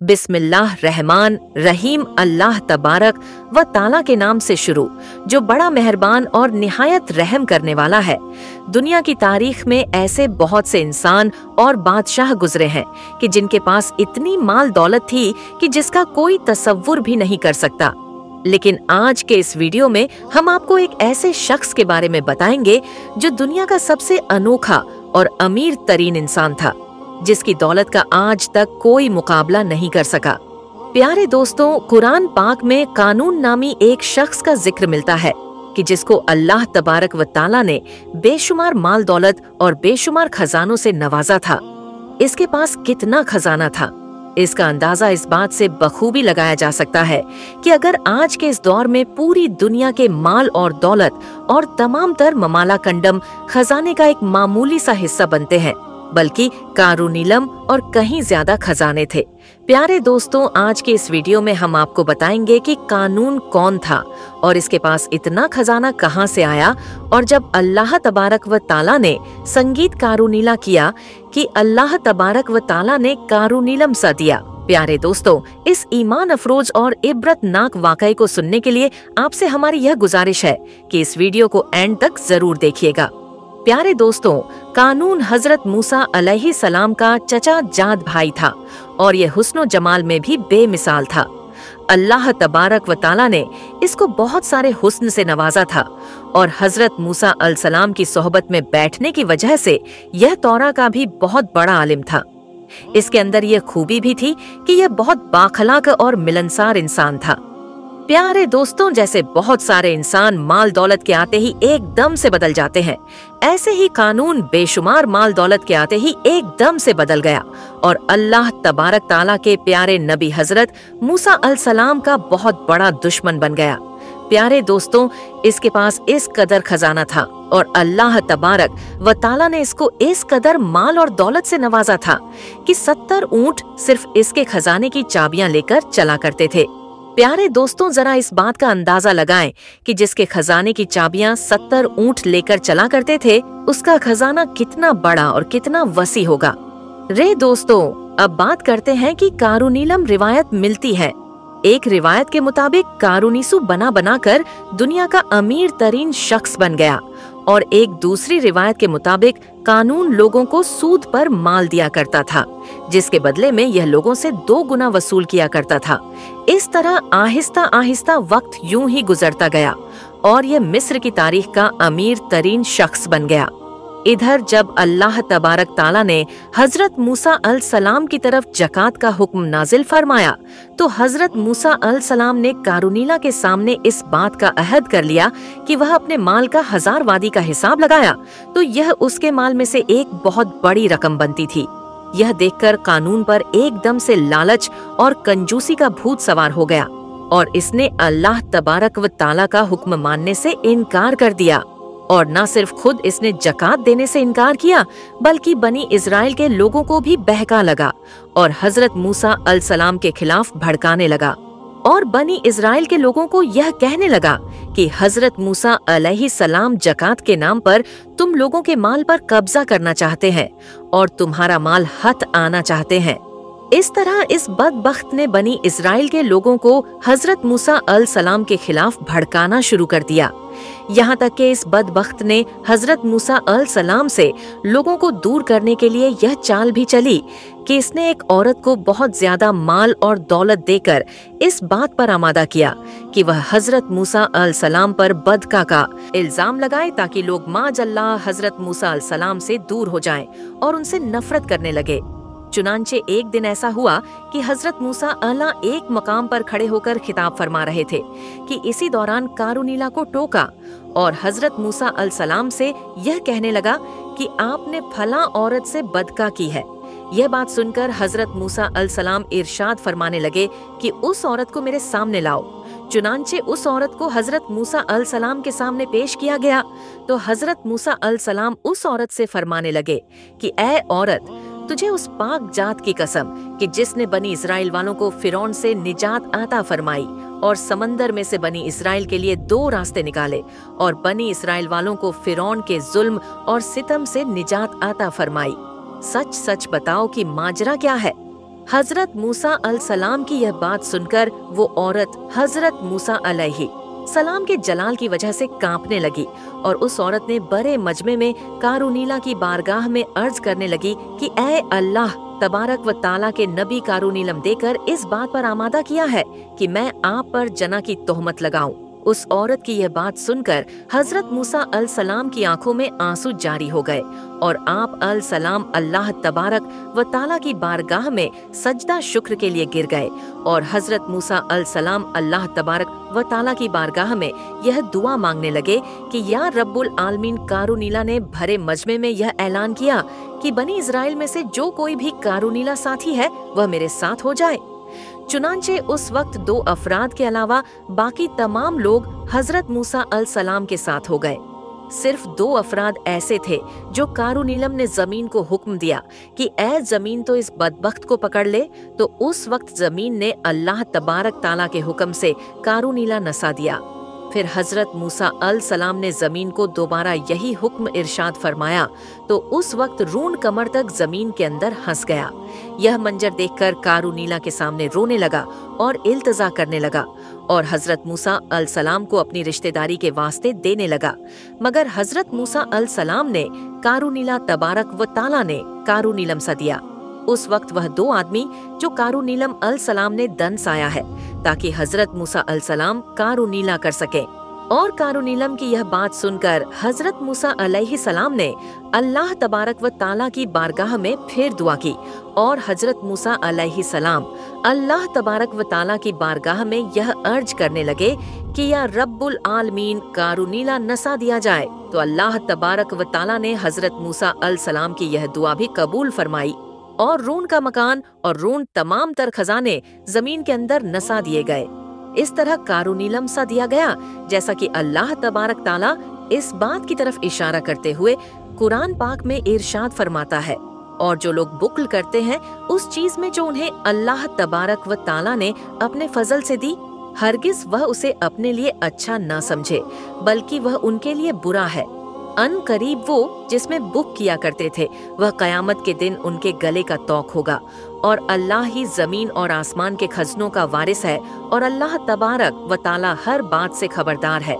बिस्मिल्लाह रहमान रहीम अल्लाह तबारक व ताला के नाम से शुरू, जो बड़ा मेहरबान और निहायत रहम करने वाला है। दुनिया की तारीख में ऐसे बहुत से इंसान और बादशाह गुजरे हैं कि जिनके पास इतनी माल दौलत थी कि जिसका कोई तसव्वुर भी नहीं कर सकता। लेकिन आज के इस वीडियो में हम आपको एक ऐसे शख्स के बारे में बताएंगे जो दुनिया का सबसे अनोखा और अमीर तरीन इंसान था, जिसकी दौलत का आज तक कोई मुकाबला नहीं कर सका। प्यारे दोस्तों, कुरान पाक में कानून नामी एक शख्स का जिक्र मिलता है कि जिसको अल्लाह तबारक व ताला ने बेशुमार माल दौलत और बेशुमार खजानों से नवाजा था। इसके पास कितना खजाना था, इसका अंदाजा इस बात से बखूबी लगाया जा सकता है कि अगर आज के इस दौर में पूरी दुनिया के माल और दौलत और तमाम तर ममाला कंडम खजाने का एक मामूली सा हिस्सा बनते हैं, बल्कि कारूनीलम और कहीं ज्यादा खजाने थे। प्यारे दोस्तों, आज के इस वीडियो में हम आपको बताएंगे कि कानून कौन था और इसके पास इतना खजाना कहां से आया, और जब अल्लाह तबारक व ताला ने संगीत कारूनीला किया कि अल्लाह तबारक व ताला ने कारूनीलम सा दिया। प्यारे दोस्तों, इस ईमान अफरोज और इबरतनाक वाकये को सुनने के लिए आपसे हमारी यह गुजारिश है कि इस वीडियो को एंड तक जरूर देखिएगा। प्यारे दोस्तों, कानून हजरत मूसा अलैहि सलाम का चचा जाद भाई था और ये हुस्नो जमाल में भी बेमिसाल था। अल्लाह तबारक व ताला ने इसको बहुत सारे हुस्न से नवाजा था और हजरत मूसा अलैहिस्सलाम की सोहबत में बैठने की वजह से यह तौरा का भी बहुत बड़ा आलिम था। इसके अंदर यह खूबी भी थी कि यह बहुत बाखलाक और मिलनसार इंसान था। प्यारे दोस्तों, जैसे बहुत सारे इंसान माल दौलत के आते ही एकदम से बदल जाते हैं, ऐसे ही कानून बेशुमार माल दौलत के आते ही एकदम से बदल गया और अल्लाह तबारक ताला के प्यारे नबी हजरत मूसा अलैहिस्सलाम का बहुत बड़ा दुश्मन बन गया। प्यारे दोस्तों, इसके पास इस कदर खजाना था और अल्लाह तबारक व ताला ने इसको इस कदर माल और दौलत से नवाजा था कि 70 ऊंट सिर्फ इसके खजाने की चाबियां लेकर चला करते थे। प्यारे दोस्तों, जरा इस बात का अंदाजा लगाएं कि जिसके खजाने की चाबियां 70 ऊंट लेकर चला करते थे, उसका खजाना कितना बड़ा और कितना वसी होगा। रे दोस्तों, अब बात करते हैं कि कारूनीलम रिवायत मिलती है। एक रिवायत के मुताबिक कारूनीसु बना बनाकर दुनिया का अमीर तरीन शख्स बन गया और एक दूसरी रिवायत के मुताबिक कानून लोगों को सूद पर माल दिया करता था, जिसके बदले में यह लोगों से 2 गुना वसूल किया करता था। इस तरह आहिस्ता आहिस्ता वक्त यूं ही गुजरता गया और यह मिस्र की तारीख का अमीर तरीन शख्स बन गया। इधर जब अल्लाह तबारक ताला ने हजरत मूसा अलैहिस्सलाम की तरफ जकात का हुक्म नाजिल फरमाया, तो हजरत मूसा अलैहिस्सलाम ने कारूनीला के सामने इस बात का अहद कर लिया कि वह अपने माल का 1000 वादी का हिसाब लगाया तो यह उसके माल में से एक बहुत बड़ी रकम बनती थी। यह देखकर कानून पर एकदम से लालच और कंजूसी का भूत सवार हो गया और इसने अल्लाह तबारक व ताला का हुक्म मानने से इनकार कर दिया। और न सिर्फ खुद इसने जकात देने से इनकार किया, बल्कि बनी इजराइल के लोगों को भी बहका लगा और हजरत मूसा अलैहिस्सलाम के खिलाफ भड़काने लगा और बनी इजराइल के लोगों को यह कहने लगा कि हजरत मूसा अलैहिस्सलाम जकात के नाम पर तुम लोगों के माल पर कब्जा करना चाहते हैं और तुम्हारा माल हथ आना चाहते हैं। इस तरह इस बदबख्त ने बनी इजराइल के लोगों को हजरत मूसा अलैहिस्सलाम के खिलाफ भड़काना शुरू कर दिया। यहाँ तक कि इस बदबख्त ने हजरत मूसा अलैहिस्सलाम से लोगों को दूर करने के लिए यह चाल भी चली कि इसने एक औरत को बहुत ज्यादा माल और दौलत देकर इस बात पर आमादा किया कि वह हजरत मूसा अलैहिस्सलाम पर बदका का इल्जाम लगाए ताकि लोग माजल्लाह हजरत मूसा अलैहिस्सलाम से दूर हो जाएं और उनसे नफरत करने लगे। चुनांचे एक दिन ऐसा हुआ कि हजरत मूसा अला एक मकाम पर खड़े होकर खिताब फरमा रहे थे कि इसी दौरान कारूनीला को टोका और हजरत मूसा अलैहिस्सलाम से यह कहने लगा कि आपने फला औरत से बदका की है। यह बात सुनकर हजरत मूसा अलैहिस्सलाम इरशाद फरमाने लगे कि उस औरत को मेरे सामने लाओ। चुनांचे उस औरत को हजरत मूसा अलैहिस्सलाम के सामने पेश किया गया तो हजरत मूसा अलैहिस्सलाम उस औरत से फरमाने लगे कि ऐ औरत, तुझे उस पाक जात की कसम कि जिसने बनी इजराइल वालों को फिरौन से निजात अता फरमाई और समंदर में से बनी इजराइल के लिए 2 रास्ते निकाले और बनी इजराइल वालों को फिरौन के जुल्म और सितम से निजात अता फरमाई, सच सच बताओ कि माजरा क्या है। हजरत मूसा अलैहिस्सलाम की यह बात सुनकर वो औरत हजरत मूसा अलैहि सलाम के जलाल की वजह से कांपने लगी और उस औरत ने बड़े मजमे में कारूनीला की बारगाह में अर्ज करने लगी कि ऐ अल्लाह तबारक व ताला के नबी कारूनीलम देकर इस बात पर आमादा किया है कि मैं आप पर जना की तोहमत लगाऊं। उस औरत की यह बात सुनकर हजरत मूसा अलैहिस्सलाम की आंखों में आंसू जारी हो गए और आप अलैहिस्सलाम अल्लाह तबारक व ताला की बारगाह में सजदा शुक्र के लिए गिर गए और हजरत मूसा अलैहिस्सलाम अल्लाह तबारक व ताला की बारगाह में यह दुआ मांगने लगे कि या रब्बुल आलमीन, कारूनीला ने भरे मजमे में यह ऐलान किया कि बनी इजराइल में से जो कोई भी कारूनीला साथी है वह मेरे साथ हो जाए। चुनांचे उस वक्त 2 अफराद के अलावा बाकी तमाम लोग हजरत मूसा अलैहिस्सलाम के साथ हो गए। सिर्फ 2 अफराद ऐसे थे जो कारूनीलम ने जमीन को हुक्म दिया कि ऐ जमीन तो इस बदबख्त को पकड़ ले, तो उस वक्त जमीन ने अल्लाह तबारक ताला के हुक्म से कारूनीला नसा दिया। फिर हजरत मूसा अलैहिस्सलाम ने जमीन को दोबारा यही हुक्म इरशाद फरमाया तो उस वक्त रून कमर तक जमीन के अंदर हंस गया। यह मंजर देखकर कारूनीला के सामने रोने लगा और इल्तजा करने लगा और हजरत मूसा अलैहिस्सलाम को अपनी रिश्तेदारी के वास्ते देने लगा, मगर हजरत मूसा अलैहिस्सलाम ने कारूनीला तबारक व ताला ने कारूनीलम सा दिया। उस वक्त वह 2 आदमी जो कारूनीलम अलैहिस्सलाम ने दंसाया है ताकि हजरत मूसा अलैहिस्सलाम कारूनीला कर सके। और कारूनीलम की यह बात सुनकर हजरत मूसा अलैहिस्सलाम ने अल्लाह तबारक व ताला की बारगाह में फिर दुआ की और हजरत मूसा अलैहिस्सलाम अल्लाह तबारक व ताला की बारगाह में यह अर्ज करने लगे कि या रब्बुल आलमीन, कारूनीला नसा दिया जाए। तो अल्लाह तबारक व ताला ने हजरत मूसा अलैहिस्सलाम की यह दुआ भी कबूल फरमाई और रून का मकान और रून तमाम तर खजाने जमीन के अंदर नसा दिए गए। इस तरह कारूनीलम सा दिया गया जैसा कि अल्लाह तबारक ताला इस बात की तरफ इशारा करते हुए कुरान पाक में इरशाद फरमाता है, और जो लोग बुक्ल करते हैं उस चीज में जो उन्हें अल्लाह तबारक व ताला ने अपने फजल से दी, हरगिज वह उसे अपने लिए अच्छा ना समझे बल्कि वह उनके लिए बुरा है। अन करीब वो जिसमें बुक किया करते थे वह कयामत के दिन उनके गले का तौक होगा और अल्लाह ही जमीन और आसमान के खजनों का वारिस है और अल्लाह तबारक व ताला हर बात से खबरदार है।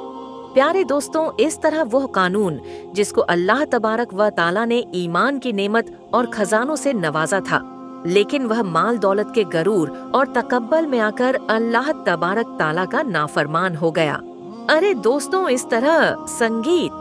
प्यारे दोस्तों, इस तरह वो कानून जिसको अल्लाह तबारक व ताला ने ईमान की नेमत और खजानों से नवाजा था, लेकिन वह माल दौलत के गरूर और तकब्बल में आकर अल्लाह तबारक ताला का नाफरमान हो गया। अरे दोस्तों, इस तरह संगीत,